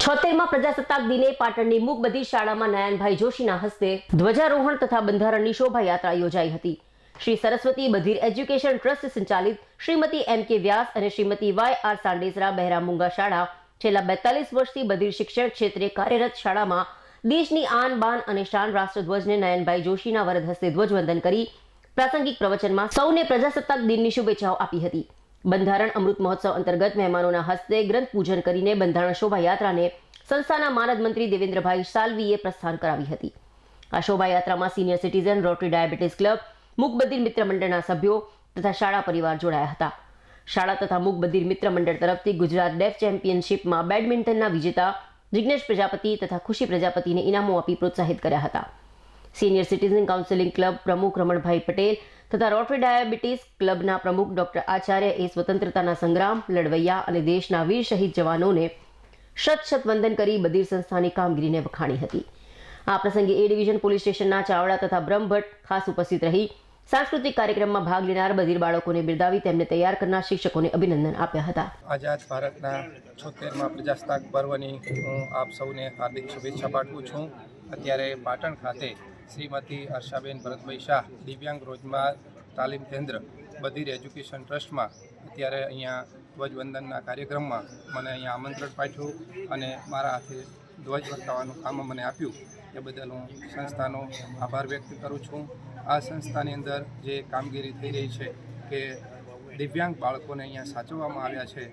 76માં પ્રજાસત્તાક દિને પાટણની મૂક બધિર શાળામાં નયનભાઈ જોશીના હસ્તે ધ્વજારોહણ તથા બંધારણની શોભાયાત્રા યોજાઈ હતી। શ્રી સરસ્વતી બધિર એજ્યુકેશન ટ્રસ્ટ સંચાલિત શ્રીમતી M.K. વ્યાસ અને શ્રીમતી Y.R. સાંડેસરા બહેરા મૂંગા શાળા છેલ્લા 42 વર્ષથી બધિર શિક્ષણ ક્ષેત્રે કાર્યરત શાળામાં દેશની આન બાન અને શાન રાષ્ટ્રધ્વજને નયનભાઈ જોશીના વરદ હસ્તે ધ્વજવંદન કરી પ્રાસંગિક પ્રવચનમાં સૌને પ્રજાસત્તાક દિનની શુભેચ્છાઓ આપી હતી। બંધારણ અમૃત મહોત્સવ અંતર્ગત મહેમાનોના હસ્તે ગ્રંથ પૂજન કરીને બંધારણ શોભાયાત્રાને સંસ્થાના માનદ મંત્રી દેવેન્દ્રભાઈ સાલવીએ પ્રસ્થાન કરાવી હતી। આ શોભાયાત્રામાં senior citizen, rotary diabetes club, મૂક બધિર મિત્ર મંડળના સભ્યો તથા શાળા પરિવાર જોડાયા હતા। શાળા તથા મૂક બધિર મિત્ર મંડળ તરફથી ગુજરાત ડેફ ચેમ્પિયનશિપમાં બેડમિન્ટનના વિજેતા જિગ્નેશ પ્રજાપતિ તથા ખુશી પ્રજાપતિને ઇનામો આપી પ્રોત્સાહિત કર્યા હતા। સિનિયર સિટીઝન કાઉન્સિલિંગ ક્લબ પ્રમુખ રમણભાઈ પટેલ તથા રોટરી ડાયાબિટીસ ક્લબના પ્રમુખ ડોક્ટર આચાર્ય એ સ્વતંત્રતાના સંગ્રામ લડવૈયા અને દેશના વીર શહીદ જવાનોને શત વંદન કરી બધિર સંસ્થાની કામગીરીને વખાણી હતી। આ પ્રસંગે એ ડિવિઝન પોલીસ સ્ટેશનના ચાવડા તથા બ્રહ્મભટ્ટ ખાસ ઉપસ્થિત રહી સાંસ્કૃતિક કાર્યક્રમમાં ભાગ લેનાર બધિર બાળકોને બિરદાવી તેમને તૈયાર કરનાર શિક્ષકોને અભિનંદન આપ્યા હતા। આઝાદ ભારતના 76મા પ્રજાસત્તાક પર્વની હું આપ સૌને હાર્દિક શુભેચ્છા પાઠવું છું। અત્યારે પાટણ ખાતે શ્રીમતી હર્ષાબેન ભરતભાઈ શાહ દિવ્યાંગ રોજગાર તાલીમ કેન્દ્ર બધિર એજ્યુકેશન ટ્રસ્ટમાં અત્યારે અહીંયા ધ્વજવંદનના કાર્યક્રમમાં મને અહીંયા આમંત્રણ પાઠવ્યું અને મારા હાથે ધ્વજ ફરકાવવાનું કામ મને આપ્યું એ બદલ હું સંસ્થાનો આભાર વ્યક્ત કરું છું। આ સંસ્થાની અંદર જે કામગીરી થઈ રહી છે કે દિવ્યાંગ બાળકોને અહીંયા સાચવવામાં આવ્યા છે,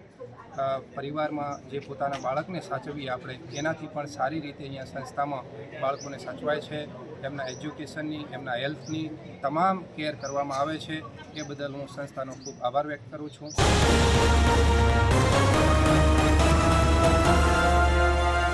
પરિવારમાં જે પોતાના બાળકને સાચવીએ આપણે એનાથી પણ સારી રીતે અહીંયા સંસ્થામાં બાળકોને સાચવાય છે। એમના એજ્યુકેશનની, એમના હેલ્થની તમામ કેર કરવામાં આવે છે। એ બદલ હું સંસ્થાનો ખૂબ આભાર વ્યક્ત કરું છું।